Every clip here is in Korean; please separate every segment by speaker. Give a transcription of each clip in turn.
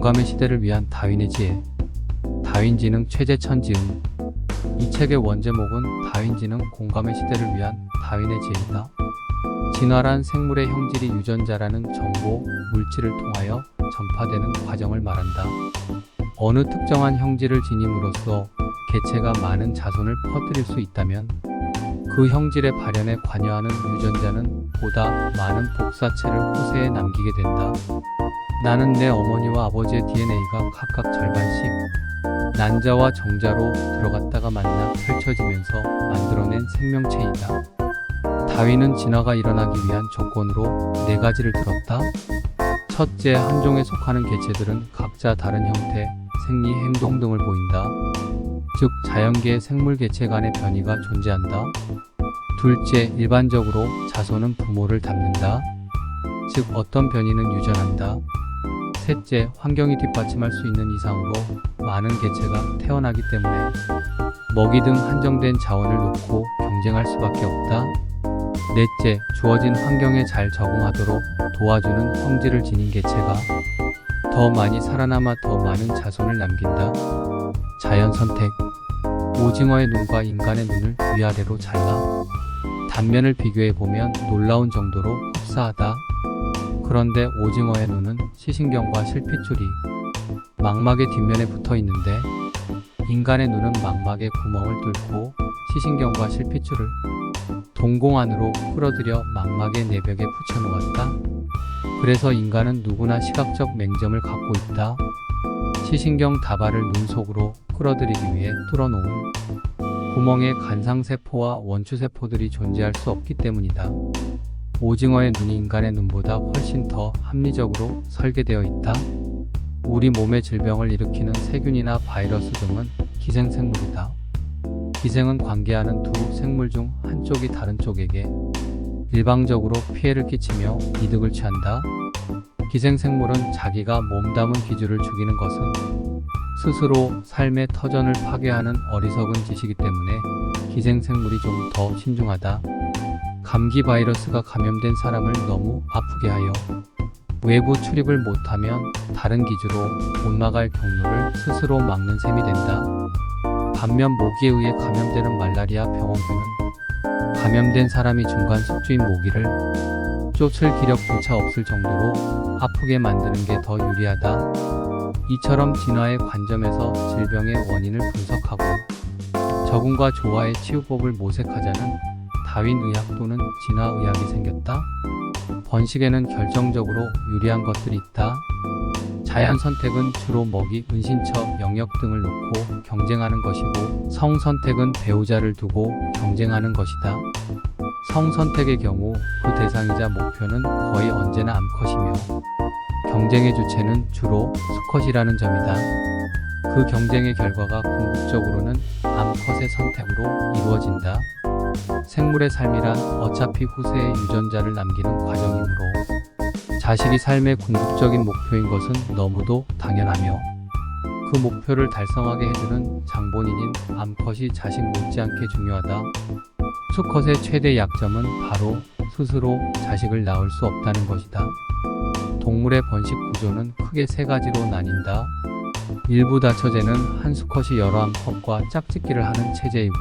Speaker 1: 공감의 시대를 위한 다윈의 지혜. 다윈지능 최재천지음. 이 책의 원제목은 다윈지능 공감의 시대를 위한 다윈의 지혜이다. 진화란 생물의 형질이 유전자라는 정보, 물질을 통하여 전파되는 과정을 말한다. 어느 특정한 형질을 지님으로써 개체가 많은 자손을 퍼뜨릴 수 있다면 그 형질의 발현에 관여하는 유전자는 보다 많은 복사체를 후세에 남기게 된다. 나는 내 어머니와 아버지의 DNA가 각각 절반씩 난자와 정자로 들어갔다가 만나 펼쳐지면서 만들어낸 생명체이다. 다윈은 진화가 일어나기 위한 조건으로 4가지를 들었다. 첫째, 한 종에 속하는 개체들은 각자 다른 형태, 생리, 행동 등을 보인다. 즉, 자연계의 생물 개체 간의 변이가 존재한다. 둘째, 일반적으로 자손은 부모를 닮는다. 즉, 어떤 변이는 유전한다. 셋째, 환경이 뒷받침할 수 있는 이상으로 많은 개체가 태어나기 때문에 먹이 등 한정된 자원을 놓고 경쟁할 수밖에 없다. 넷째, 주어진 환경에 잘 적응하도록 도와주는 형질을 지닌 개체가 더 많이 살아남아 더 많은 자손을 남긴다. 자연 선택. 오징어의 눈과 인간의 눈을 위아래로 잘라 단면을 비교해보면 놀라운 정도로 흡사하다. 그런데 오징어의 눈은 시신경과 실핏줄이 망막의 뒷면에 붙어 있는데 인간의 눈은 망막의 구멍을 뚫고 시신경과 실핏줄을 동공 안으로 끌어들여 망막의 내벽에 붙여놓았다. 그래서 인간은 누구나 시각적 맹점을 갖고 있다. 시신경 다발을 눈 속으로 끌어들이기 위해 뚫어놓은 구멍에 간상세포와 원추세포들이 존재할 수 없기 때문이다. 오징어의 눈이 인간의 눈보다 훨씬 더 합리적으로 설계되어 있다. 우리 몸에 질병을 일으키는 세균이나 바이러스 등은 기생생물이다. 기생은 관계하는 두 생물 중 한쪽이 다른 쪽에게 일방적으로 피해를 끼치며 이득을 취한다. 기생생물은 자기가 몸담은 기주를 죽이는 것은 스스로 삶의 터전을 파괴하는 어리석은 짓이기 때문에 기생생물이 좀 더 신중하다. 감기 바이러스가 감염된 사람을 너무 아프게 하여 외부 출입을 못하면 다른 기주로 못 나갈 경로를 스스로 막는 셈이 된다. 반면 모기에 의해 감염되는 말라리아 병원균은 감염된 사람이 중간 숙주인 모기를 쫓을 기력조차 없을 정도로 아프게 만드는 게 더 유리하다. 이처럼 진화의 관점에서 질병의 원인을 분석하고 적응과 조화의 치유법을 모색하자는 다윈의학 또는 진화의학이 생겼다. 번식에는 결정적으로 유리한 것들이 있다. 자연 선택은 주로 먹이, 은신처, 영역 등을 놓고 경쟁하는 것이고 성 선택은 배우자를 두고 경쟁하는 것이다. 성 선택의 경우 그 대상이자 목표는 거의 언제나 암컷이며 경쟁의 주체는 주로 수컷이라는 점이다. 그 경쟁의 결과가 궁극적으로는 암컷의 선택으로 이루어진다. 생물의 삶이란 어차피 후세에 유전자를 남기는 과정이므로 자식이 삶의 궁극적인 목표인 것은 너무도 당연하며 그 목표를 달성하게 해주는 장본인인 암컷이 자식 못지않게 중요하다. 수컷의 최대 약점은 바로 스스로 자식을 낳을 수 없다는 것이다. 동물의 번식 구조는 크게 3가지로 나뉜다. 일부 다처제는 한 수컷이 여러 암컷과 짝짓기를 하는 체제이고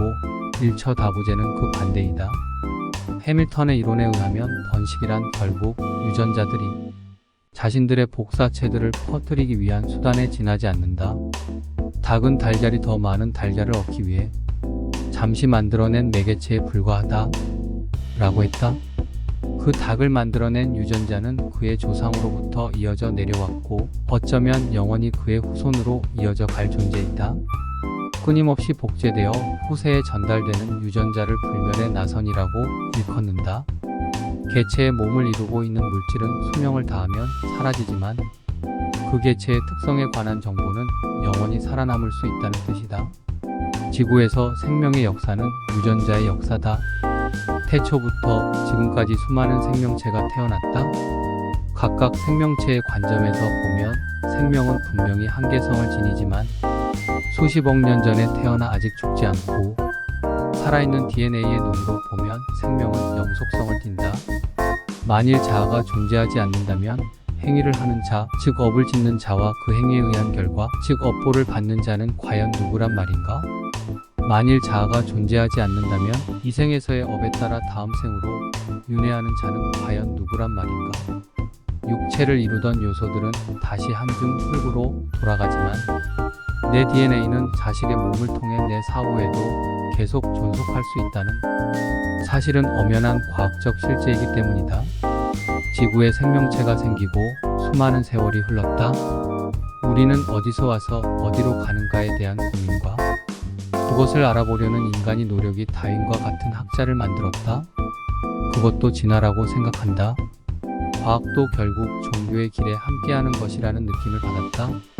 Speaker 1: 일처 다부제는 그 반대이다. 해밀턴의 이론에 의하면 번식이란 결국 유전자들이 자신들의 복사체들을 퍼뜨리기 위한 수단에 지나지 않는다. 닭은 달걀이 더 많은 달걀을 얻기 위해 잠시 만들어낸 매개체에 불과하다 라고 했다. 그 닭을 만들어낸 유전자는 그의 조상으로부터 이어져 내려왔고 어쩌면 영원히 그의 후손으로 이어져 갈 존재이다. 끊임없이 복제되어 후세에 전달되는 유전자를 불멸의 나선이라고 일컫는다. 개체의 몸을 이루고 있는 물질은 수명을 다하면 사라지지만 그 개체의 특성에 관한 정보는 영원히 살아남을 수 있다는 뜻이다. 지구에서 생명의 역사는 유전자의 역사다. 태초부터 지금까지 수많은 생명체가 태어났다. 각각 생명체의 관점에서 보면 생명은 분명히 한계성을 지니지만 수십억 년 전에 태어나 아직 죽지 않고 살아있는 DNA의 눈으로 보면 생명은 영속성을 띈다. 만일 자아가 존재하지 않는다면 행위를 하는 자, 즉 업을 짓는 자와 그 행위에 의한 결과, 즉 업보를 받는 자는 과연 누구란 말인가? 만일 자아가 존재하지 않는다면 이 생에서의 업에 따라 다음 생으로 윤회하는 자는 과연 누구란 말인가? 육체를 이루던 요소들은 다시 한줌 흙으로 돌아가지만 내 DNA는 자식의 몸을 통해 내 사후에도 계속 존속할 수 있다는 사실은 엄연한 과학적 실제이기 때문이다. 지구에 생명체가 생기고 수많은 세월이 흘렀다. 우리는 어디서 와서 어디로 가는가에 대한 고민과 그것을 알아보려는 인간의 노력이 다윈과 같은 학자를 만들었다. 그것도 진화라고 생각한다. 과학도 결국 종교의 길에 함께하는 것이라는 느낌을 받았다.